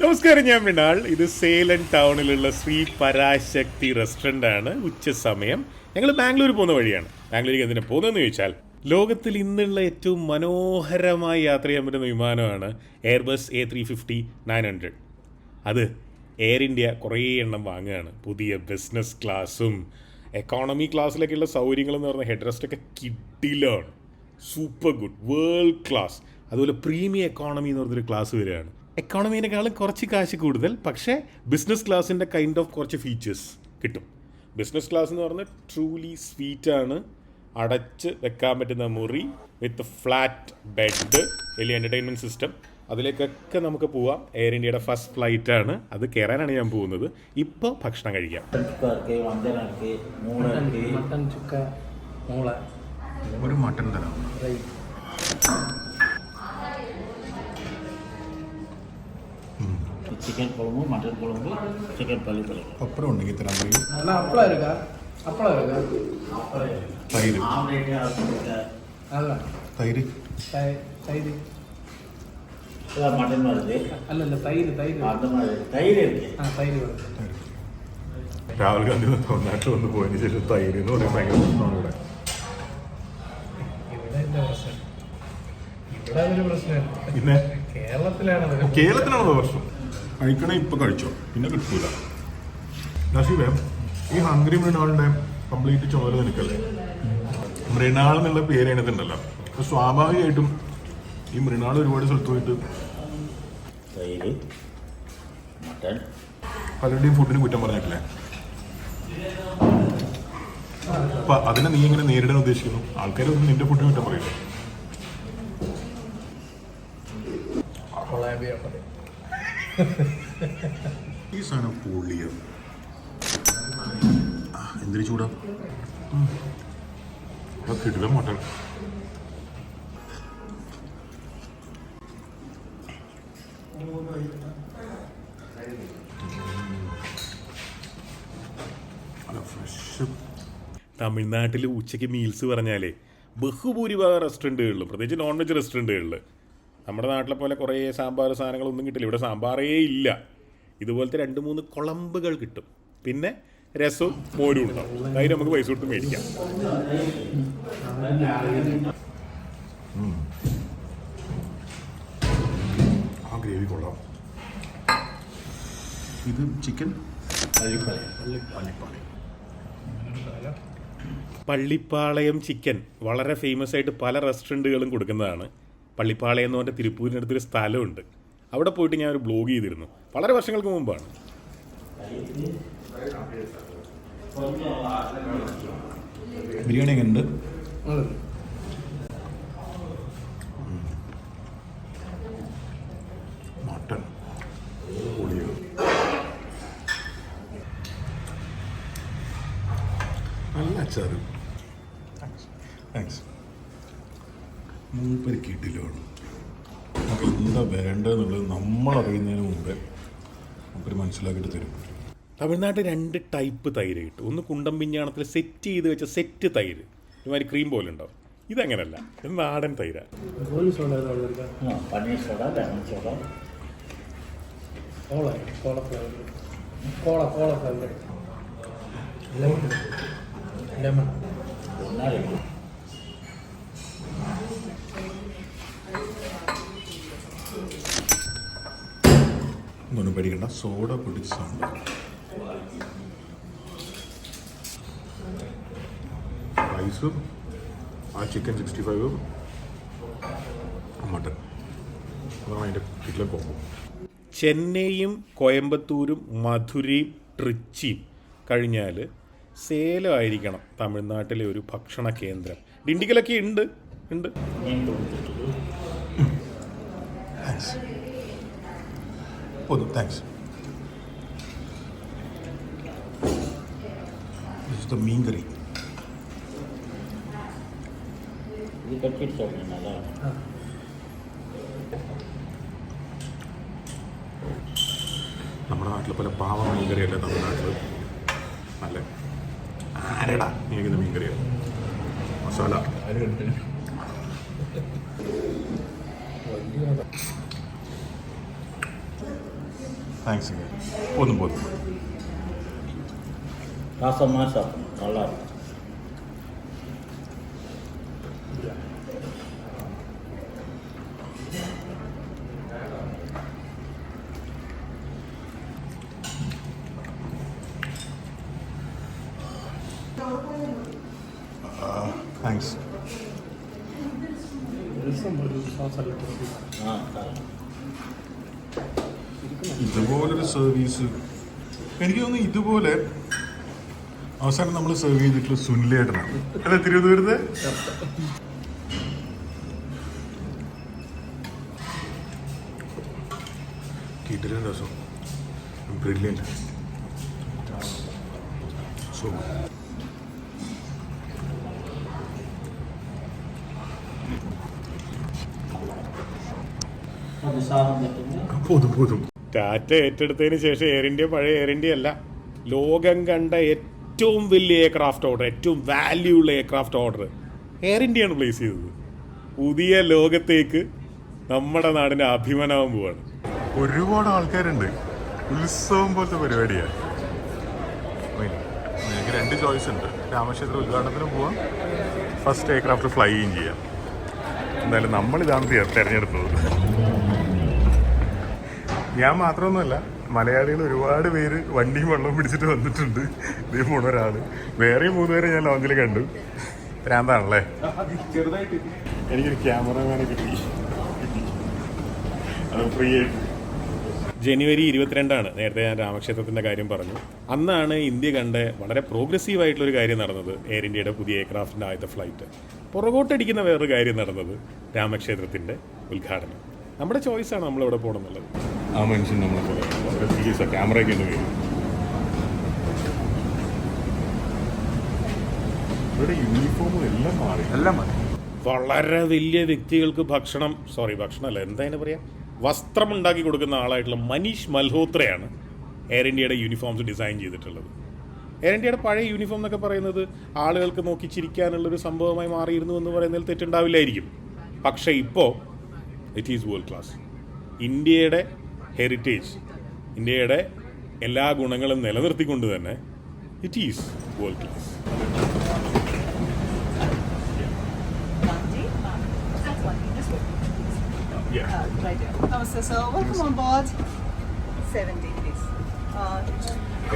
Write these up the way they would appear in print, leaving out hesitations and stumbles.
നമസ്കാരം, ഞാൻ മൃണാൾ. ഇത് സേലം ടൗണിലുള്ള ശ്രീ പരാശക്തി റെസ്റ്റോറൻ്റ് ആണ്. ഉച്ച സമയം ഞങ്ങൾ ബാംഗ്ലൂർ പോകുന്ന വഴിയാണ്. ബാംഗ്ലൂർക്ക് എന്തിനാ പോകുന്നതെന്ന് ചോദിച്ചാൽ, ലോകത്തിൽ ഇന്നുള്ള ഏറ്റവും മനോഹരമായി യാത്ര ചെയ്യാൻ പറ്റുന്ന വിമാനമാണ് എയർബസ് A350-900. അത് എയർ ഇന്ത്യ കുറേ എണ്ണം വാങ്ങുകയാണ്. പുതിയ ബിസിനസ് ക്ലാസ്സും എക്കോണമി ക്ലാസ്സിലേക്കുള്ള സൗകര്യങ്ങളെന്ന് പറഞ്ഞാൽ ഹെഡ് റെസ്റ്റൊക്കെ കിഡിലാണ്, സൂപ്പർ ഗുഡ്, വേൾഡ് ക്ലാസ്. അതുപോലെ പ്രീമിയം എക്കോണമി എന്ന് പറഞ്ഞൊരു ക്ലാസ് വരികയാണ്. എക്കോണമീനേക്കാളും കുറച്ച് കാശ് കൂടുതൽ, പക്ഷേ ബിസിനസ് ക്ലാസ്സിൻ്റെ കൈൻഡ് ഓഫ് കുറച്ച് ഫീച്ചേഴ്സ് കിട്ടും. ബിസിനസ് ക്ലാസ് എന്ന് പറഞ്ഞാൽ ട്രൂലി സ്വീറ്റാണ്. അടച്ച് വെക്കാൻ പറ്റുന്ന മുറി വിത്ത് ഫ്ലാറ്റ് ബെഡ്, വലിയ എൻ്റർടൈൻമെൻറ്റ് സിസ്റ്റം, അതിലേക്കൊക്കെ നമുക്ക് പോവാം. എയർ ഇന്ത്യയുടെ ഫസ്റ്റ് ഫ്ലൈറ്റാണ്, അത് കയറാനാണ് ഞാൻ പോകുന്നത്. ഇപ്പോൾ ഭക്ഷണം കഴിക്കാം. ഒരു മട്ടൻ തരാം. சிக்கன் குழம்பு, மட்டன் குழம்பு, சிக்கன் பள்ளிப்பள்ளி. அப்புறம் உണ്ടെങ്കിൽ தരാൻ പറയും. அப்பளம் இருக்கா? തൈര് തൈര് தயிர் மட்டன் வருது. அல்ல தயிர் அந்த மாதிரி தயிர் இருக்கு. தயிர் வருது. രാഹുൽ ഗാന്ധി നാട്ടിൽ വന്ന് പോയതിന് ശേഷം തൈര് എന്ന് പറയുമ്പോൾ ഭയങ്കര പ്രശ്നമാണ് ഇവിടെ. ഇവിടെ അതൊരു പ്രശ്നമല്ല. പിന്നെ കേരളത്തിലാണോ പ്രശ്നം? കഴിക്കണേ ഇപ്പം കഴിച്ചോ, പിന്നെ കിട്ടൂല. നസീബേ, ഈ ഹംഗ്രി മൃണാളിൻ്റെ കംപ്ലീറ്റ് ചുമതല നിൽക്കല്ലേ? മൃണാൾ എന്നുള്ള പേര് അതിനകത്തുണ്ടല്ലോ. അപ്പോൾ സ്വാഭാവികമായിട്ടും ഈ മൃണാൾ ഒരുപാട് സ്ഥലത്ത് പോയിട്ട് തൈര്, മട്ടൻ, പലരുടെയും ഫുഡിന് കുറ്റം പറഞ്ഞിട്ടില്ലേ? അപ്പം അതിനെ നീ എങ്ങനെ നേരിടാൻ ഉദ്ദേശിക്കുന്നു? ആൾക്കാരൊന്നും നിന്റെ ഫുഡിന് കുറ്റം പറയില്ല. ഈ സാധനം പൊള്ളിയോ? എന്തിനു ചൂടാ? കിട്ടില്ല മട്ടൻ. തമിഴ്നാട്ടിൽ ഉച്ചയ്ക്ക് മീൽസ് പറഞ്ഞാലേ ബഹുഭൂരിഭാഗം റെസ്റ്റോറൻറ്റുകളിലും, പ്രത്യേകിച്ച് നോൺ വെജ് റെസ്റ്റോറൻറ്റുകളിൽ, നമ്മുടെ നാട്ടിലെ പോലെ കുറേ സാമ്പാർ സാധനങ്ങളൊന്നും കിട്ടില്ല. ഇവിടെ സാമ്പാറേ ഇല്ല. ഇതുപോലത്തെ 2-3 കുളമ്പുകൾ കിട്ടും. പിന്നെ രസവും മോരും ഉണ്ടാവും. അതിന് നമുക്ക് പൈസ കൊടുത്ത് മേടിക്കാം. ആ ഗ്രേവി കൊള്ളാം. ഇത് ചിക്കൻ പള്ളിപ്പാളയം ചിക്കൻ വളരെ ഫേമസ് ആയിട്ട് പല റെസ്റ്റോറൻറ്റുകളും കൊടുക്കുന്നതാണ്. പള്ളിപ്പാളയം എന്ന് പറഞ്ഞ തിരുപ്പൂരിനടുത്തൊരു സ്ഥലമുണ്ട്. അവിടെ പോയിട്ട് ഞാൻ ഒരു ബ്ലോഗ് ചെയ്തിരുന്നു, വളരെ വർഷങ്ങൾക്ക് മുമ്പാണ്. ബിരിയാണി എങ്ങനെയുണ്ട്? മട്ടൺ നല്ല അച്ചാറ്. താങ്ക്സ്. മൂപ്പര് കിട്ടില്ലാണ്. നമുക്ക് എന്താ വേണ്ടതെന്നുള്ളത് നമ്മളറിയുന്നതിന് മുമ്പേ നമുക്കൊരു മനസ്സിലാക്കിയിട്ട് തരും. തമിഴ്നാട്ടിൽ 2 ടൈപ്പ് തൈര് കിട്ടും. ഒന്ന് കുണ്ടം പിഞ്ഞാണത്തിൽ സെറ്റ് ചെയ്ത് വെച്ച സെറ്റ് തൈര്, ഇതുമാതിരി ക്രീം പോലെ ഉണ്ടാവും. ഇതങ്ങനല്ല, ഇത് നാടൻ തൈരാണ്. Paneer soda, lemon soda, lemon ഒന്നും പേടിക്കണ്ട, സോഡ പൊടിച്ച സാമ്പാർ, റൈസും ആ ചിക്കൻ 65ഉം മട്ടൺ. അതാണ് അതിൻ്റെ വീട്ടിലേക്ക് പോകുമ്പോൾ. ചെന്നൈയും കോയമ്പത്തൂരും മധുരയും ട്രിച്ചിയും കഴിഞ്ഞാൽ സേലം ആയിരിക്കണം തമിഴ്നാട്ടിലെ ഒരു ഭക്ഷണ കേന്ദ്രം. ഡിണ്ടിഗലൊക്കെ ഉണ്ട്. താങ്ക്സ്. മീൻ കറി ഇത് കട്ടിട്ട് സാப்பிடணும். நல்லா നമ്മുടെ നാട്ടിലെ പോലെ പാവ മീൻ കറിയല്ല തമിഴ്നാട്ടിൽ. നല്ല ആരടാ നീക്കുന്ന മീൻ കറിയാണ്. മസാല தேங்க்ஸ் போதும் போதும் ரசமாக சாப்பிடணும் நல்லா இருக்கும். താങ്ക്സ് ഇതുപോലൊരു സർവീസ് എനിക്ക് തോന്നുന്നു ഇതുപോലെ അവസാനം നമ്മൾ സെർവ് ചെയ്തിട്ടുള്ള സുനിലേട്ടനാണ് അല്ലെ തിരുവനന്തപുരത്ത് കിടിലൻ രസം ബ്രില്യൻ്റ് സോ അത് സാധനം പറ്റുന്ന പോതും പോതും ടാറ്റ ഏറ്റെടുത്തതിന് ശേഷം എയർ ഇന്ത്യ പഴയ എയർ ഇന്ത്യ അല്ല. ലോകം കണ്ട ഏറ്റവും വലിയ എയർക്രാഫ്റ്റ് ഓർഡർ, ഏറ്റവും വാല്യൂ ഉള്ള എയർക്രാഫ്റ്റ് ഓർഡർ എയർ ഇന്ത്യയാണ് പ്ലേസ് ചെയ്തത്. പുതിയ ലോകത്തേക്ക് നമ്മുടെ നാടിന് അഭിമാനമാകാൻ പോവാണ്. ഒരുപാട് ആൾക്കാരുണ്ട്. ഉത്സവം പോലത്തെ പരിപാടിയാണ്. എനിക്ക് 2 ചോയ്സ് ഉണ്ട്. രാമക്ഷേത്ര ഉദ്ഘാടനത്തിന് പോവാം, ഫസ്റ്റ് എയർക്രാഫ്റ്റ് ഫ്ലൈയും ചെയ്യാം. എന്തായാലും നമ്മളിതാണ് തിരഞ്ഞെടുത്തത്. ഞാൻ മാത്രമൊന്നുമല്ല, മലയാളികൾ ഒരുപാട് പേര് വണ്ടിയും വെള്ളവും പിടിച്ചിട്ട് വന്നിട്ടുണ്ട്. ഇതേ പോണ ഒരാള്, വേറെയും 3 പേരെ ഞാൻ ലോഞ്ചിൽ കണ്ടു. ഭ്രാന്താണല്ലേ. ചെറുതായിട്ട് എനിക്കൊരു ക്യാമറമാനെ കിട്ടി, അത് ഫ്രീ ആയിട്ട്. ജനുവരി 22 നേരത്തെ ഞാൻ രാമക്ഷേത്രത്തിൻ്റെ കാര്യം പറഞ്ഞു. അന്നാണ് ഇന്ത്യ കണ്ട വളരെ പ്രോഗ്രസീവ് ആയിട്ടുള്ളൊരു കാര്യം നടന്നത്. എയർ ഇന്ത്യയുടെ പുതിയ എയർക്രാഫ്റ്റിൻ്റെ ആദ്യത്തെ ഫ്ലൈറ്റ്. പുറകോട്ടടിക്കുന്ന വേറൊരു കാര്യം നടന്നത് രാമക്ഷേത്രത്തിൻ്റെ ഉദ്ഘാടനം. നമ്മുടെ ചോയ്സാണ് നമ്മളിവിടെ പോകണമെന്നുള്ളത്. ആ മനുഷ്യൻ നമ്മളെ വളരെ സീരിയസാണ്, ക്യാമറയൊക്കെ ഉണ്ട് കയ്യിൽ. ഇവിടെ യൂണിഫോമും എല്ലാം മാറി. വളരെ വലിയ വ്യക്തികൾക്ക് ഭക്ഷണമല്ല, എന്താ പറയുക, വസ്ത്രം ഉണ്ടാക്കി കൊടുക്കുന്ന ആളായിട്ടുള്ള മനീഷ് മൽഹോത്രയാണ് എയർ ഇന്ത്യയുടെ യൂണിഫോംസ് ഡിസൈൻ ചെയ്തിട്ടുള്ളത്. എയർ ഇന്ത്യയുടെ പഴയ യൂണിഫോം എന്നൊക്കെ പറയുന്നത് ആളുകൾക്ക് നോക്കി ചിരിക്കാനുള്ളൊരു സംഭവമായി മാറിയിരുന്നു എന്ന് പറയുന്നതിൽ തെറ്റുണ്ടാവില്ലായിരിക്കും. പക്ഷേ ഇപ്പോൾ ഇറ്റ് ഈസ് വേൾഡ് ക്ലാസ്. ഇന്ത്യയുടെ ഹെറിറ്റേജ്, ഇന്ത്യയുടെ എല്ലാ ഗുണങ്ങളും നിലനിർത്തിക്കൊണ്ട് തന്നെ it is world class. So welcome on board. 70 please.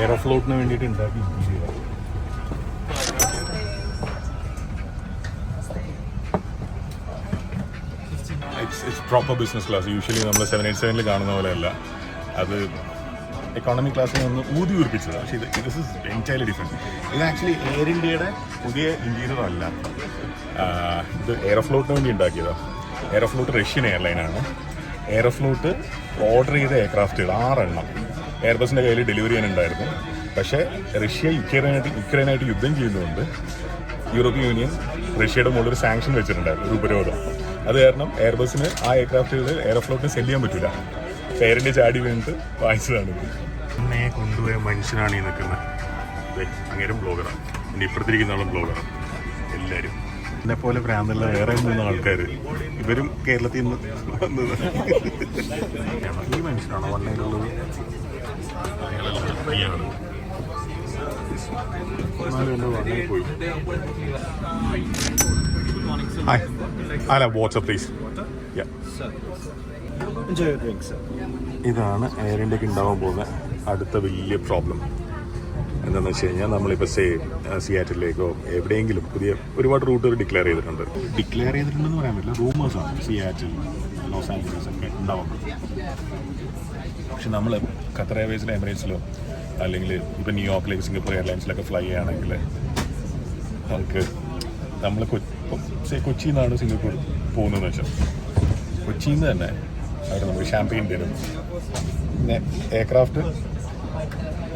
എയറോഫ്ലോട്ടിന് വേണ്ടിയിട്ട് ഉണ്ടാക്കി. It's proper business class. Usually നമ്മൾ 787 കാണുന്ന പോലെയല്ല, അത് എക്കോണമിക് ക്ലാസ്സിൽ നിന്ന് ഊതി ഉറപ്പിച്ചതാണ്. പക്ഷേ ദിസ് ഇസ് എൻറ്റയർലി ഡിഫറെൻറ്റ്. ഇത് ആക്ച്വലി എയർ ഇന്ത്യയുടെ പുതിയ ഇൻറ്റീരിയർ അല്ല, ഇത് എയറോഫ്ലോട്ടിന് വേണ്ടി ഉണ്ടാക്കിയതാണ്. എയറോഫ്ലോട്ട് റഷ്യൻ എയർലൈനാണ്. എയറോഫ്ലോട്ട് ഓർഡർ ചെയ്ത എയർക്രാഫ്റ്റുകൾ 6 എണ്ണം എയർബസിൻ്റെ കയ്യിൽ ഡെലിവറി ചെയ്യാനുണ്ടായിരുന്നു. പക്ഷേ റഷ്യ യുക്രൈനായിട്ട് യുദ്ധം ചെയ്യുന്നതുകൊണ്ട് യൂറോപ്യൻ യൂണിയൻ റഷ്യയുടെ മുകളിൽ ഒരു സാങ്ഷൻ വെച്ചിട്ടുണ്ടായിരുന്നു, ഒരു ഉപരോധം. അത് കാരണം എയർബസിന് ആ എയർക്രാഫ്റ്റുകൾ എയറോഫ്ലോട്ടിന് സെല് ചെയ്യാൻ പറ്റില്ല. എയർ ഇന്ത്യ ചാടി വീണിട്ട് വാങ്ങിച്ചതാണ്. എന്നെ കൊണ്ടുപോയ മനുഷ്യനാണ് ഈ നിൽക്കുന്നത്. അങ്ങേരും ബ്ലോഗറാണ്, എൻ്റെ ഇപ്പുറത്തിരിക്കുന്ന ആളും ബ്ലോഗറാണ്. എല്ലാവരും എന്നെ പോലെ ഭ്രാന്തുള്ള വേറെ 3 ആൾക്കാർ, ഇവരും കേരളത്തിൽ നിന്ന് വന്നത്. ഈ മനുഷ്യനാണോ വണ്ണയിലുള്ളത്? പോയി. ഹായ്, അല്ല വാട്സ്ആപ്പ് പ്ലീസ്. ഇതാണ് എയർ ഇന്ത്യക്ക് ഉണ്ടാവാൻ പോകുന്ന അടുത്ത വലിയ പ്രോബ്ലം. എന്താണെന്ന് വെച്ച് കഴിഞ്ഞാൽ നമ്മളിപ്പോൾ സിയാറ്റിലേക്കോ എവിടെയെങ്കിലും പുതിയ ഒരുപാട് റൂട്ടുകൾ ഡിക്ലെയർ ചെയ്തിട്ടുണ്ടെന്ന് പറയാൻ പറ്റില്ല. റൂമേഴ്സാണ് സിയാറ്റിൽ, ലോസ് ആഞ്ചലസ് ഒക്കെ ഉണ്ടാവുന്നത്. പക്ഷെ നമ്മൾ ഖത്തർ എയർവേസിലോ എമിറേറ്റ്സിലോ അല്ലെങ്കിൽ ഇപ്പോൾ ന്യൂയോർക്കിലേക്ക് സിംഗപ്പൂർ എയർലൈൻസിലൊക്കെ ഫ്ലൈ ചെയ്യുകയാണെങ്കിൽ നമ്മൾ കൊച്ചിയിൽ നിന്നാണ് സിംഗപ്പൂർ പോകുന്നതെന്ന് വെച്ചാൽ കൊച്ചിയിൽ നിന്ന് തന്നെ അവർ നമുക്ക് ഷാമ്പെയിൻ തരും. പിന്നെ എയർക്രാഫ്റ്റ്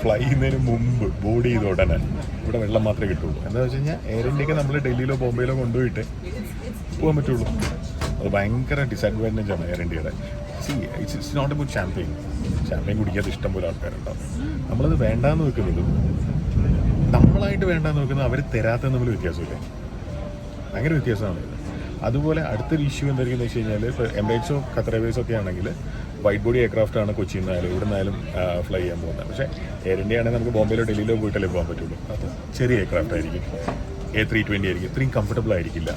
ഫ്ലൈ ചെയ്യുന്നതിന് മുമ്പ് ബോർഡ് ചെയ്ത ഉടനെ ഇവിടെ വെള്ളം മാത്രമേ കിട്ടുള്ളൂ. എന്താണെന്ന് വെച്ച് കഴിഞ്ഞാൽ എയർ ഇന്ത്യക്ക് നമ്മൾ ഡൽഹിയിലോ ബോംബെയിലോ കൊണ്ടുപോയിട്ട് പോകാൻ പറ്റുള്ളൂ. അത് ഭയങ്കര ഡിസഡ്വാൻറ്റേജ് ആണ് എയർ ഇന്ത്യയുടെ. ഇറ്റ്സ് നോട്ട് അബൌട്ട് ഷാമ്പെയിൻ കുടിക്കാത്ത ഇഷ്ടം പോലെ ആൾക്കാരുണ്ടാവും. നമ്മളത് വേണ്ടാന്ന് വെക്കുന്നതും നമ്മളായിട്ട് വേണ്ടാന്ന് വെക്കുന്നത് അവർ തരാത്ത തമ്മിൽ വ്യത്യാസമില്ല, ഭയങ്കര വ്യത്യാസമാണ് ഇത്. അതുപോലെ അടുത്തൊരു ഇഷ്യൂ എന്തായിരിക്കും എന്ന് വെച്ച് കഴിഞ്ഞാൽ ഇപ്പോൾ എമിറേറ്റ്സോ ഖത്തർ എയർവേസോ ഒക്കെ ആണെങ്കിൽ വൈറ്റ് ബോഡി എയർക്രാഫ്റ്റ് ആണ് കൊച്ചിയിൽ നിന്നായാലും ഇവിടെ നിന്നായാലും ഫ്ലൈ ചെയ്യാൻ പോകുന്നത്. പക്ഷേ എയർ ഇന്ത്യ ആണെങ്കിൽ നമുക്ക് ബോംബെയിലോ ഡൽഹിയിലോ പോയിട്ടല്ലേ പോകാൻ പറ്റുള്ളൂ. അത് ചെറിയ എയർക്രാഫ്റ്റ് ആയിരിക്കും, A320 ആയിരിക്കും, ഇത്രയും കംഫർട്ടബിൾ ആയിരിക്കില്ല.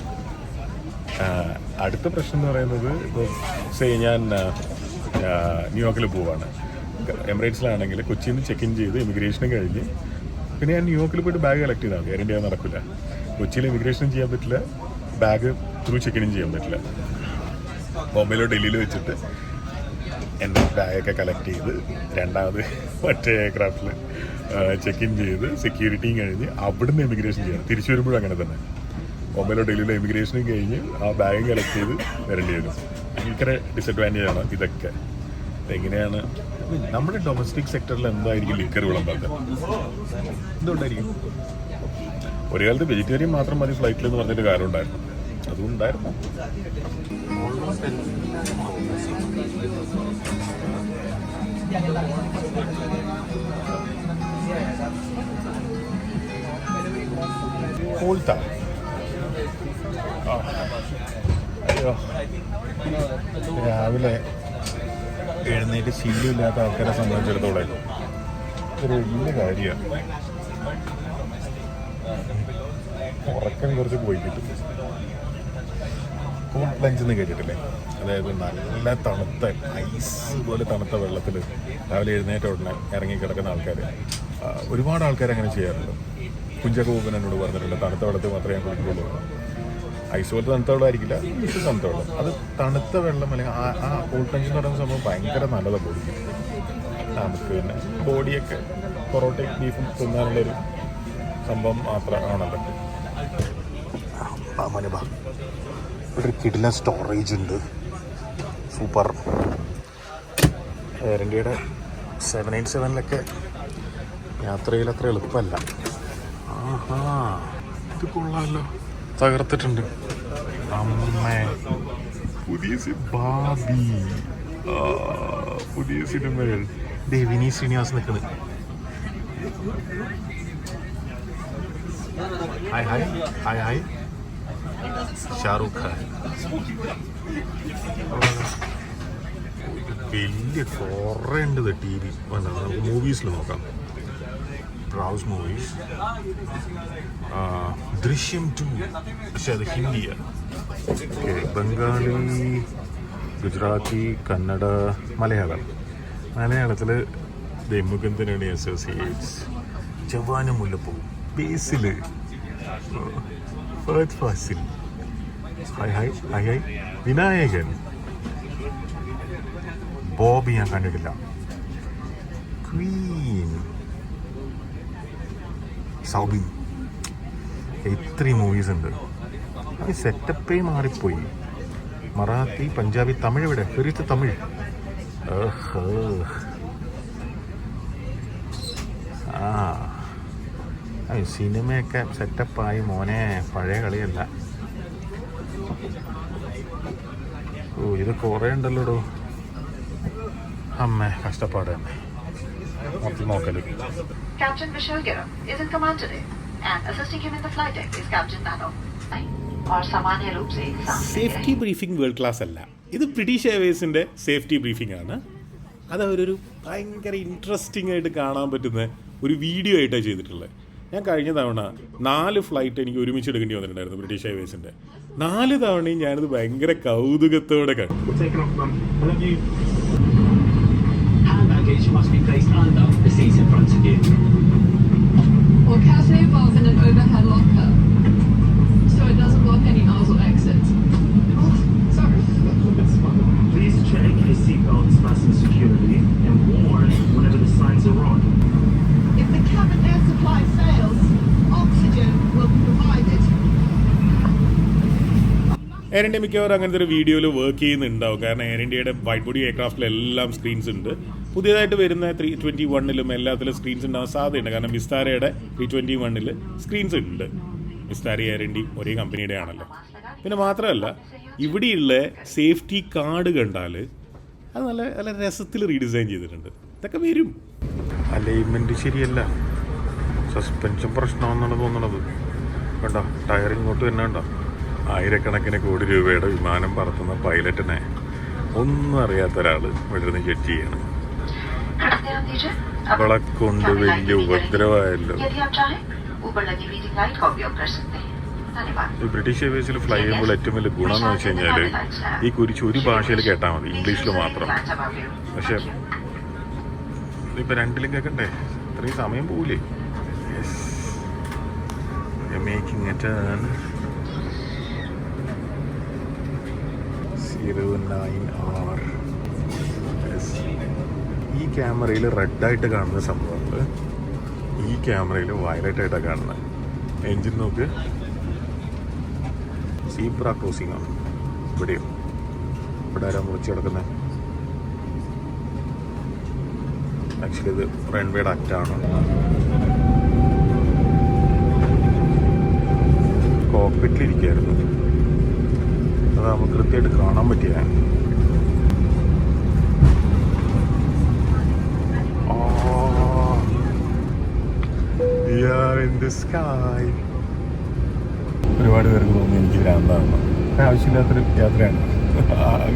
അടുത്ത പ്രശ്നം എന്ന് പറയുന്നത് ഇപ്പോൾ ഞാൻ ന്യൂയോർക്കിൽ പോവാണ്. എമിറേറ്റ്സിലാണെങ്കിൽ കൊച്ചിയിൽ നിന്ന് ചെക്ക് ഇൻ ചെയ്ത് ഇമിഗ്രേഷനും കഴിഞ്ഞ് പിന്നെ ഞാൻ ന്യൂയോർക്കിൽ പോയിട്ട് ബാഗ് കളക്ട് ചെയ്താൽ മതി. എയർ ഇന്ത്യ നടക്കില്ല. കൊച്ചിയിൽ ഇമിഗ്രേഷനും ചെയ്യാൻ പറ്റില്ല, ബാഗ് ത്രൂ ചെക്ക് ഇനും ചെയ്യാൻ പറ്റില്ല. ബോംബെയിലോ ഡൽഹിയിലോ വെച്ചിട്ട് എൻ്റെ ബാഗൊക്കെ കളക്ട് ചെയ്ത് രണ്ടാമത് മറ്റേ എയർക്രാഫ്റ്റിൽ ചെക്ക് ഇൻ ചെയ്ത് സെക്യൂരിറ്റിയും കഴിഞ്ഞ് അവിടുന്ന് ഇമിഗ്രേഷൻ ചെയ്യണം. തിരിച്ചു വരുമ്പോഴും അങ്ങനെ തന്നെ ബോംബെയിലോ ഡൽഹിയിലോ ഇമിഗ്രേഷനും കഴിഞ്ഞ് ആ ബാഗ് കളക്ട് ചെയ്ത് വരേണ്ടി വരും. ഭയങ്കര ഡിസഡ്വാൻറ്റേജാണ് ഇതൊക്കെ. എങ്ങനെയാണ് നമ്മുടെ ഡൊമസ്റ്റിക് സെക്ടറിൽ എന്തായിരിക്കും ലിക്കർ വിളമ്പാത്ത? എന്തുകൊണ്ടായിരിക്കും? ഒരു കാലത്ത് വെജിറ്റേറിയൻ മാത്രം മതി ഫ്ലൈറ്റിൽ എന്ന് പറഞ്ഞിട്ട് കാര്യം ഉണ്ടായിരുന്നു. അതുകൊണ്ടായിരുന്നു. അയ്യോ, രാവിലെ എഴുന്നേറ്റ് ശീലമില്ലാത്ത ആൾക്കാരെ സംബന്ധിച്ചിടത്തോളം ഒരു വലിയ കാര്യമാണ്. ഉറക്കം കുറച്ച് പോയി കിട്ടും. കൂൾ പ്ലഞ്ച് എന്ന് കേട്ടിട്ടില്ലേ? അതായത് നല്ല തണുത്ത ഐസ് പോലെ തണുത്ത വെള്ളത്തിൽ രാവിലെ എഴുന്നേറ്റ ഉടനെ ഇറങ്ങിക്കിടക്കുന്ന ആൾക്കാർ, ഒരുപാട് ആൾക്കാർ അങ്ങനെ ചെയ്യാറുണ്ട്. കുഞ്ചാക്കോ ബോബൻ എന്നോട് പറഞ്ഞിട്ടുണ്ട്, തണുത്ത വെള്ളത്തിൽ മാത്രമേ ഞാൻ കുളിക്കുള്ളൂ. ഐസ് പോലത്തെ തണുത്ത വെള്ളമായിരിക്കില്ല, ഇത് തണുത്ത വെള്ളം. അത് തണുത്ത വെള്ളം അല്ലെങ്കിൽ ആ കൂൾ പ്ലഞ്ച് എന്ന് പറയുന്ന സംഭവം ഭയങ്കര നല്ലതാണ് ബോഡിക്ക്. നമുക്ക് പിന്നെ ബോഡിയൊക്കെ പൊറോട്ടയും ബീഫും തിന്നാനുള്ളൊരു സംഭവം മാത്രമാണല്ലോ. ഒരു കിടിലൻ സ്റ്റോറേജ് ഉണ്ട്, സൂപ്പർ. എയർ ഇന്ത്യയുടെ 787-ലൊക്കെ യാത്രയിൽ അത്ര എളുപ്പമല്ല. ആഹാ, ഇത് കൊള്ളാമല്ലോ, തകർത്തിട്ടുണ്ട്. അമ്മേ, പുതിയ ബാബി, പുതിയ സിനിമകൾ. വിനീത് ശ്രീനിവാസ് നിൽക്കുന്നത്. Hi hi hi hi, Shah Rukh Khan. വലിയ കുറേ ഉണ്ട് ടി വി. നമുക്ക് മൂവീസിൽ നോക്കാം. Browse movies. ദൃശ്യം 2, പക്ഷെ അത് ഹിന്ദിയാണ്. ഓക്കെ, ബംഗാളി, ഗുജറാത്തി, കന്നഡ, മലയാളം. മലയാളത്തിൽ മുകുന്ദനണി അസോസിയേറ്റ്സ്, ജവാനും മുല്ലപ്പൂവും, Basil Fahadh Faasil, hi hi hi hi, Vinayakan. Bobby ഞാൻ കണ്ടിട്ടില്ല. ക്വീൻ, സൗബിൻ. ഇത്രയും മൂവീസ് ഉണ്ട്. ഈ സെറ്റപ്പേ മാറിപ്പോയി. മറാത്തി, പഞ്ചാബി, തമിഴ്. ഇവിടെ ഒരു തമിഴ്. സിനിമയൊക്കെ സെറ്റപ്പായി മോനെ, പഴയ കളിയല്ല. ഓ, ഇത് കുറേ ഉണ്ടല്ലോടോ. അമ്മേ, കഷ്ടപ്പാട് തന്നെ മൊത്തം നോക്കല്. Captain Vishal Giram is in command today, and assisting him in the flight deck is Captain Nano. और सामान्य रूप से സേഫ്റ്റി ബ്രീഫിംഗ് വേൾഡ് ക്ലാസ് അല്ല, ഇത് ബ്രിട്ടീഷ് എയർവേസിൻ്റെ സേഫ്റ്റി ബ്രീഫിംഗ് ആണ്. അത് അവരൊരു ഭയങ്കര ഇൻട്രസ്റ്റിംഗ് ആയിട്ട് കാണാൻ പറ്റുന്ന ഒരു വീഡിയോ ആയിട്ടാണ് ചെയ്തിട്ടുള്ളത്. ഞാൻ കഴിഞ്ഞ തവണ 4 ഫ്ലൈറ്റ് എനിക്ക് ഒരുമിച്ച് എടുക്കേണ്ടി വന്നിട്ടുണ്ടായിരുന്നു ബ്രിട്ടീഷ് എയർവേസിൻ്റെ. 4 തവണയും ഞാനത് ഭയങ്കര കൗതുകത്തോടെ കണ്ടു. Must be placed under the seat in front of you. Or carefully above in an overhead locker, so it doesn't block any aisles or exits. Oh, sorry. Please check your seatbelts fasten securely and warn whenever the signs are on. If the cabin air supply fails, oxygen will be provided. Air India മിക്കവാറും അങ്ങനത്തെ ഒരു വീഡിയോയിൽ work ചെയ്യുന്നുണ്ടാവും. കാരണം air ഇന്ത്യയുടെ white body എയർക്രാഫ്റ്റിലെല്ലാം screens ഉണ്ട്. പുതിയതായിട്ട് വരുന്ന 321-ലും എല്ലാത്തിലും സ്ക്രീൻസ് ഉണ്ടാകാൻ സാധ്യതയുണ്ട്. കാരണം വിസ്താരയുടെ 321-ൽ സ്ക്രീൻസ് ഉണ്ട്. വിസ്താര എയർ ഇന്ത്യ ഒരേ കമ്പനിയുടെ ആണല്ലോ. പിന്നെ മാത്രമല്ല, ഇവിടെയുള്ള സേഫ്റ്റി കാർഡ് കണ്ടാൽ അത് നല്ല നല്ല രസത്തിൽ റീഡിസൈൻ ചെയ്തിട്ടുണ്ട്. ഇതൊക്കെ വരും. അലൈൻമെൻറ്റ് ശരിയല്ല, സസ്പെൻഷൻ പ്രശ്നമെന്നാണ് തോന്നണത്. കണ്ടോ, ടയർ ഇങ്ങോട്ട് തന്നെ ഉണ്ടോ. 1000 കോടി രൂപയുടെ വിമാനം പറത്തുന്ന പൈലറ്റിനെ ഒന്നും അറിയാത്ത ഒരാൾ ഇവിടെ നിന്ന് ജഡ്ജ് ചെയ്യണം. कृपया ध्यान दीजिए। അവളെ കൊണ്ട് വലിയ ഉപദ്രവമായല്ലോ. यदि आप चाहें ऊपर लगी रीडिंग लाइट का उपयोग कर सकते हैं। धन्यवाद। ഈ ബ്രിട്ടീഷ് എയർവേസിൽ ഫ്ലൈ ചെയ്യുമ്പോൾ ഏറ്റവും വലിയ ഗുണം എന്ന് വെച്ച് കഴിഞ്ഞാൽ ഈ കുരിശ് ഒരു ഭാഷയിൽ കേട്ടാൽ മതി, ഇംഗ്ലീഷിൽ മാത്രം. പക്ഷെ ഇപ്പം രണ്ടിലും കേൾക്കണ്ടേ, ഇത്രയും സമയം പോവില്ലേ? Making A turn 09R. ഈ ക്യാമറയിൽ റെഡായിട്ട് കാണുന്ന സംഭവങ്ങൾ ഈ ക്യാമറയിൽ വയലറ്റ് ആയിട്ടാണ് കാണുന്നത്. എൻജിൻ നോക്ക്, സീബ്ര ക്രോസിംഗ് ആണ് ഇവിടെയും. ഇവിടെ ആരാ മുറിച്ച് കിടക്കുന്നത്? ആക്ച്വലി ഇത് റൺവേയുടെ അറ്റാണ്. കോക്പിറ്റിലിരിക്കുകയായിരുന്നു, അത് നമുക്ക് കൃത്യമായിട്ട് കാണാൻ പറ്റിയ. ഒരുപാട് പേർക്ക് തോന്നി എനിക്ക് ഭ്രാന്താണ്. ആവശ്യമില്ലാത്തൊരു യാത്രയാണ്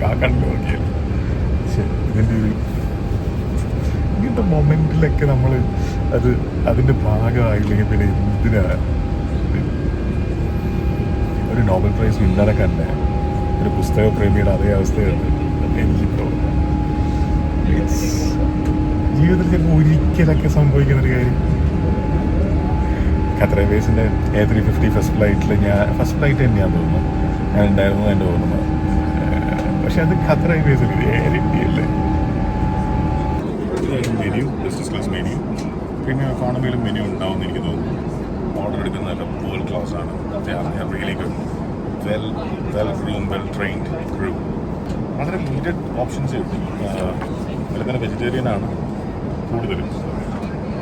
ആ കണ്ടു നോക്കിയത്. പക്ഷെ ഇങ്ങനത്തെ മൊമെന്റിലൊക്കെ നമ്മൾ അതിൻ്റെ ഭാഗമായില്ലെങ്കിൽ പിന്നെ എന്തിനാ? ഒരു നോബൽ പ്രൈസ് വിന്നറെ കണ്ട ഒരു പുസ്തക പ്രേമിയുടെ അതേ അവസ്ഥയാണ് എനിക്കിപ്പോൾ. ജീവിതത്തിൽ ചിലപ്പോൾ ഒരിക്കലൊക്കെ സംഭവിക്കുന്നൊരു കാര്യം. ഖത്തർ എയർവേസിൻ്റെ A350 ഫസ്റ്റ് ഫ്ലൈറ്റ് തന്നെയാണെന്ന് തോന്നുന്നു ഞാൻ ഉണ്ടായിരുന്നു എൻ്റെ തോന്നുന്നത്. പക്ഷെ അത് ഖത്തർ എയർവേസിൽ എയർ ഇന്ത്യയല്ലേ. മെനു, ബിസിനസ് ക്ലാസ് മെനു, പിന്നെ എക്കോണമിയിലും മെനു ഉണ്ടാവുമെന്ന് എനിക്ക് തോന്നുന്നു. ഓർഡർ എടുക്കുന്നതൊക്കെ വേൾഡ് ക്ലാസ് ആണ്. Really good, well groom, well trained crew. വളരെ ലിമിറ്റഡ് ഓപ്ഷൻസ് കിട്ടും. അതിൽ തന്നെ വെജിറ്റേറിയൻ ആണ് കൂടുതലും.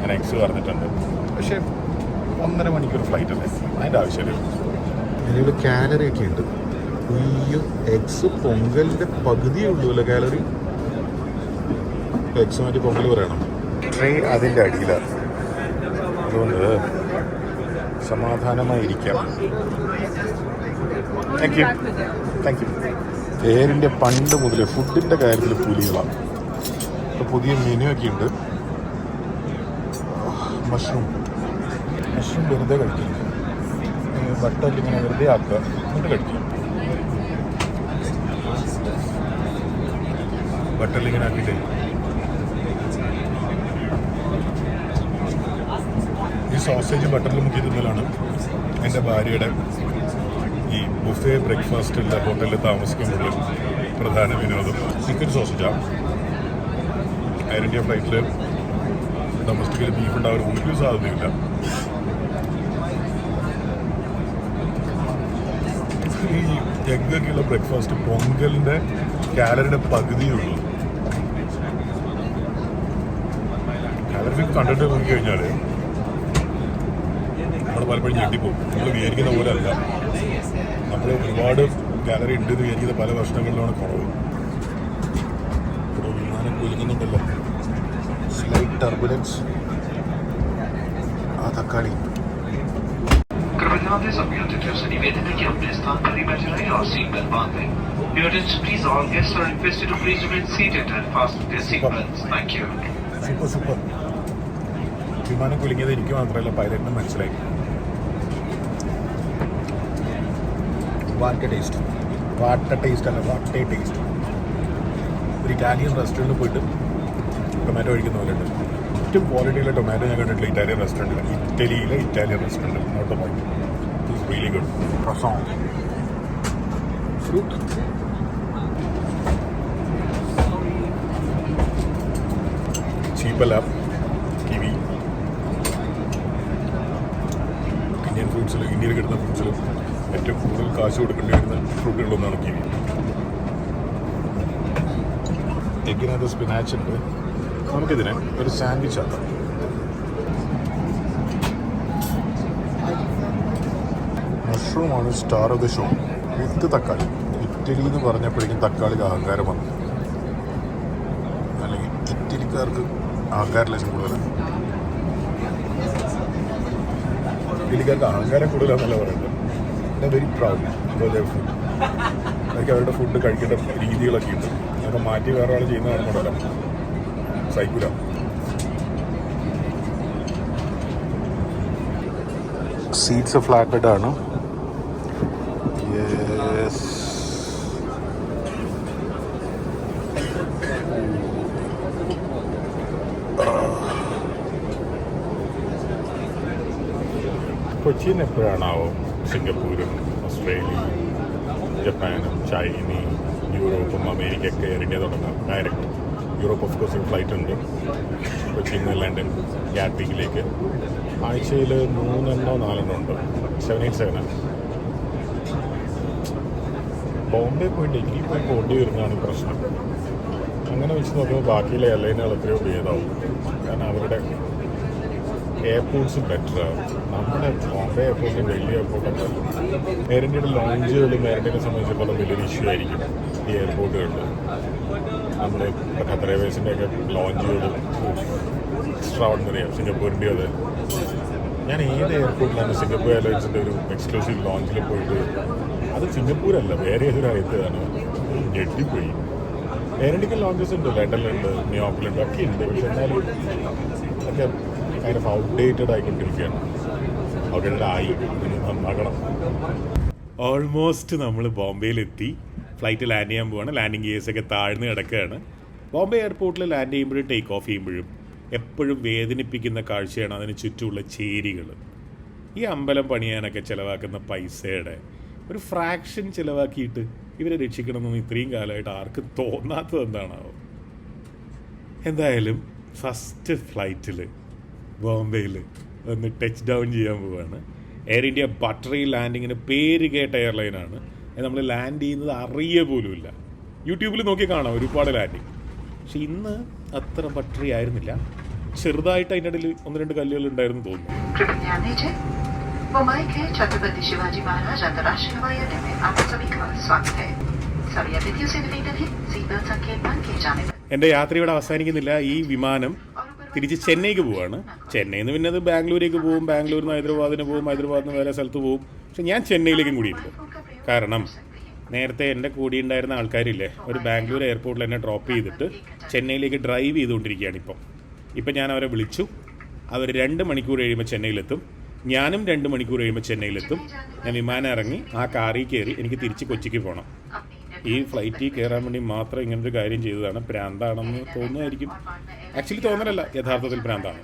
ഞാൻ എഗ്സ് പറഞ്ഞിട്ടുണ്ട്. പക്ഷേ 1.5 മണിക്കൂർ ഫ്ലൈറ്റ് അല്ലേ, അതിൻ്റെ ആവശ്യമില്ല. ഇതിൽ കാലറി ഒക്കെ ഉണ്ട്. അയ്യോ, എഗ്സ് പൊങ്കലിൻ്റെ പകുതിയേ ഉള്ളൂ അല്ലേ കാലറി? എഗ്സ് മാറ്റി പൊങ്കൽ പറയണം. ട്രേ അതിൻ്റെ അടിയിലാണ്, അതുകൊണ്ട് സമാധാനമായിരിക്കാം. Thank you. എയറിൻ്റെ പണ്ട് മുതലേ ഫുഡിൻ്റെ കാര്യത്തിൽ പുലികളാണ്. ഇപ്പോൾ പുതിയ മെനു ഒക്കെ ഉണ്ട്. മഷ്റൂം വെറുതെ കഴിക്കും. ബട്ടറിൽ ഇങ്ങനെ വെറുതെ ആക്കുക, എന്നിട്ട് കഴിക്കും. ബട്ടറിൽ ഇങ്ങനെ ആക്കിയിട്ട് ഈ സോസേജ് ബട്ടറിൽ മുക്കി തിന്നലാണ് എൻ്റെ ഭാര്യയുടെ ഈ ബുഫേ ബ്രേക്ക്ഫാസ്റ്റുള്ള ഹോട്ടലിൽ താമസിക്കുമ്പോൾ പ്രധാന വിനോദം. ചിക്കൻ സോസേജാണ്. എയർ ഇന്ത്യ ഫ്ലൈറ്റിൽ ഡൊമസ്റ്റിക്കൽ ബീഫ് ഉണ്ടാവാൻ ഒരു സാധ്യതയില്ല. ഈ എഗ്ഗൊക്കെയുള്ള ബ്രേക്ക്ഫാസ്റ്റ് പൊങ്കലിൻ്റെ കാലറിയുടെ പകുതിയേ ഉള്ളൂ. കാലറി കണ്ടിട്ട് നോക്കിക്കഴിഞ്ഞാൽ നമ്മൾ പലപ്പോഴും ഞെട്ടിപ്പോകും. നമ്മൾ വിചാരിക്കുന്ന പോലെ അല്ല. നമ്മൾ ഒരുപാട് കാലറി ഉണ്ട് എന്ന് വിചാരിക്കുന്ന പല ഭക്ഷണങ്ങളിലാണ് കുറവ്. ഇപ്പോൾ വിമാനം കുലുങ്ങുന്നുണ്ടല്ലോ, സ്ലൈറ്റ് ടർബുലൻസ്. ആ തക്കാളി से निवेदन है कि अपने स्थान पर ही बैठे रहें और सीट बेल्ट बांध लें. Your attention please, all guests are requested to please remain seated and fasten their seat belts. Thank you. Super. വിമാനം കുലുങ്ങിയത് എനിക്ക് മാത്രമല്ല പൈലറ്റിനും മനസ്സിലായി. വാട്ട ടേസ്റ്റ് അല്ല ടേസ്റ്റ്. ഒരു ഇറ്റാലിയൻ റെസ്റ്റോറൻറ്റിൽ പോയിട്ട് ടൊമാറ്റോ കഴിക്കുന്ന പോലെ ഉണ്ട്. ഏറ്റവും ക്വാളിറ്റിയുള്ള ടൊമാറ്റോ ഞാൻ കണ്ടിട്ടില്ല ഇറ്റാലിയൻ റെസ്റ്റോറൻറ്റിൽ. Italian restaurant not the point. It's really good. Croissant. Fruit. ചീപ്പല്ല, കിവി. ഇന്ത്യൻ ഫ്രൂട്ട്സിൽ, ഇന്ത്യയിൽ കിട്ടുന്ന ഫ്രൂട്ട്സിലും ഏറ്റവും കൂടുതൽ കാശ് കൊടുക്കേണ്ടി വരുന്ന ഫ്രൂട്ടുകളൊന്നാണ് കിവി. എഗ്ഗിനകത്ത് സ്പിനാച്ച് ഉണ്ട്. നമുക്കിതിന് ഒരു സാൻഡ്വിച്ച് ആക്കാം. മഷ്റൂമാണ് star of the show with തക്കാളി. ഇറ്റലി എന്ന് പറഞ്ഞപ്പോഴേക്കും തക്കാളിക്ക് അഹങ്കാരം വന്നു. അല്ലെങ്കിൽ ഇറ്റലിക്കാർക്ക് അഹങ്കാരം ലക്ഷം കൂടുതലാണ്. ഇറ്റലിക്കാർക്ക് അഹങ്കാരം കൂടുതലാണെന്നല്ല പറയുന്നത്. Very proud for their food. എനിക്ക് അവരുടെ ഫുഡ് കഴിക്കേണ്ട രീതികളൊക്കെ ഉണ്ട്. ഒക്കെ മാറ്റി വേറെ ആൾ ചെയ്യുന്ന കാണുമ്പോഴല്ലോ സൈക്കിള. സീറ്റ്സ് ഫ്ലാറ്റഡ് ആണ്. കൊച്ചിയിൽ നിന്ന് എപ്പോഴാണാവോ സിംഗപ്പൂരും ഓസ്ട്രേലിയയും ജപ്പാനും ചൈനയും യൂറോപ്പും അമേരിക്കയൊക്കെ എയർ ഇന്ത്യ തുടങ്ങാം direct. Europe of course flight ഉണ്ട് കൊച്ചിയിൽ നിന്ന് ലണ്ടൻ ഗാറ്റ്വിക്കിലേക്ക്. ആഴ്ചയിൽ 3-4 ഉണ്ട്. 787 ബോംബെ പോയി ഡൽഹി പോയി പോണ്ടി വരുന്നതാണ് പ്രശ്നം. അങ്ങനെ വെച്ച് നോക്കുമ്പോൾ ബാക്കിയുള്ള എയർലൈനുകൾ എത്രയോ ഭേദമാവും. കാരണം അവരുടെ എയർപോർട്ട്സ് ബെറ്ററാണ്. നമ്മുടെ ബോംബെ എയർപോർട്ടും ഡൽഹി എയർപോർട്ടൊക്കെ എയർ ഇന്ത്യയുടെ ലോഞ്ചുകളും എയർ ഇന്ത്യയെ സംബന്ധിച്ചിടത്തോളം വലിയൊരു ഇഷ്യൂ ആയിരിക്കും ഈ എയർപോർട്ടുകളിൽ. നമ്മൾ ഖത്തർ എയർവേസിൻ്റെയൊക്കെ ലോഞ്ചുകൾ എക്സ്ട്രാ ഓർഡിനറിയാണ്. സിംഗപ്പൂരിൻ്റെ അതെ. ഞാൻ ഏത് എയർപോർട്ടിലാണ് സിംഗപ്പൂർ എയർലൈൻസിൻ്റെ ഒരു എക്സ്ക്ലൂസീവ് ലോഞ്ചിൽ പോയിട്ട്, അത് സിംഗപ്പൂരല്ല വേറെ ഏതൊരു രാജ്യത്താണ്, ഞെട്ടിപ്പോയി. എയർ ഇന്ത്യക്ക് ലോഞ്ചസ് ഉണ്ട്, ലണ്ടനിലുണ്ട്, ന്യൂയോർക്കിലുണ്ട്, ഒക്കെ ഉണ്ട്. പക്ഷെ എന്നാലും ഒക്കെ ഭയങ്കര ഔട്ട്ഡേറ്റഡ് ആയിക്കൊണ്ടിരിക്കുകയാണ്. ഔട്ട്ഡേറ്റഡ് ആയി നന്നാകണം. ഓൾമോസ്റ്റ് നമ്മൾ ബോംബെയിലെത്തി. ഫ്ലൈറ്റ് ലാൻഡ് ചെയ്യാൻ പോവാണ്. ലാൻഡിങ് ഗിയേഴ്സൊക്കെ താഴ്ന്ന് കിടക്കുകയാണ്. ബോംബെ എയർപോർട്ടിൽ ലാൻഡ് ചെയ്യുമ്പോഴും ടേക്ക് ഓഫ് ചെയ്യുമ്പോഴും എപ്പോഴും വേദനിപ്പിക്കുന്ന കാഴ്ചയാണ് അതിന് ചുറ്റുമുള്ള ചേരികൾ. ഈ അമ്പലം പണിയാനൊക്കെ ചിലവാക്കുന്ന പൈസയുടെ ഒരു ഫ്രാക്ഷൻ ചിലവാക്കിയിട്ട് ഇവരെ രക്ഷിക്കണമെന്നൊന്നും ഇത്രയും കാലമായിട്ട് ആർക്കും തോന്നാത്തത് എന്താണാവോ. എന്തായാലും ഫസ്റ്റ് ഫ്ലൈറ്റിൽ ബോംബെയിൽ ഒന്ന് ടച്ച് ഡൗൺ ചെയ്യാൻ പോവുകയാണ്. എയർ ഇന്ത്യ ബട്ടറി ലാൻഡിങ്ങിന് പേര് കേട്ട എയർലൈനാണ്. നമ്മൾ ലാൻഡ് ചെയ്യുന്നത് അറിയ പോലുമില്ല. യൂട്യൂബിൽ നോക്കി കാണാം ഒരുപാട് ലാൻഡിങ്. പക്ഷെ ഇന്ന് അത്ര ബട്ടറി ആയിരുന്നില്ല. ചെറുതായിട്ട് അതിൻ്റെ ഇടയിൽ 1-2 കല്ലുകൾ ഉണ്ടായിരുന്നു തോന്നുന്നു. मुंबई के छत्रपति शिवाजी महाराज अंतर्राष्ट्रीय हवाई अड्डे में आप सभी का स्वागत है. सभी अतिथियों से निवेदन है सीट बेल्ट संकेत बंद किए जाने पर. എൻ്റെ യാത്ര ഇവിടെ അവസാനിക്കുന്നില്ല. ഈ വിമാനം തിരിച്ച് ചെന്നൈക്ക് പോവാണ്. ചെന്നൈയിൽ നിന്ന് പിന്നെ അത് ബാംഗ്ലൂരേക്ക് പോകും, ബാംഗ്ലൂരിൽ നിന്ന് ഹൈദരാബാദിന് പോകും, ഹൈദരാബാദിൽ നിന്ന് വേറെ സ്ഥലത്ത് പോകും. പക്ഷെ ഞാൻ ചെന്നൈയിലേക്കും കൂടിയുണ്ട്. കാരണം നേരത്തെ എൻ്റെ കൂടി ഉണ്ടായിരുന്ന ആൾക്കാരില്ലേ, ഒരു ബാംഗ്ലൂർ എയർപോർട്ടിൽ എന്നെ ഡ്രോപ്പ് ചെയ്തിട്ട് ചെന്നൈയിലേക്ക് ഡ്രൈവ് ചെയ്തുകൊണ്ടിരിക്കുകയാണ് ഇപ്പം ഞാൻ അവരെ വിളിച്ചു. അവർ 2 മണിക്കൂർ കഴിയുമ്പോൾ ചെന്നൈയിലെത്തും. ഞാനും 2 മണിക്കൂർ കഴിയുമ്പോൾ ചെന്നൈയിലെത്തും. ഞാൻ വിമാനം ഇറങ്ങി ആ കാറിൽ കയറി എനിക്ക് തിരിച്ച് കൊച്ചിക്ക് പോകണം. ഈ ഫ്ലൈറ്റിൽ കയറാൻ വേണ്ടി മാത്രം ഇങ്ങനൊരു കാര്യം ചെയ്തതാണ്. പ്രാന്താണെന്ന് തോന്നുമായിരിക്കും. ആക്ച്വലി തോന്നലല്ല, യഥാർത്ഥത്തിൽ പ്രാന്താണ്.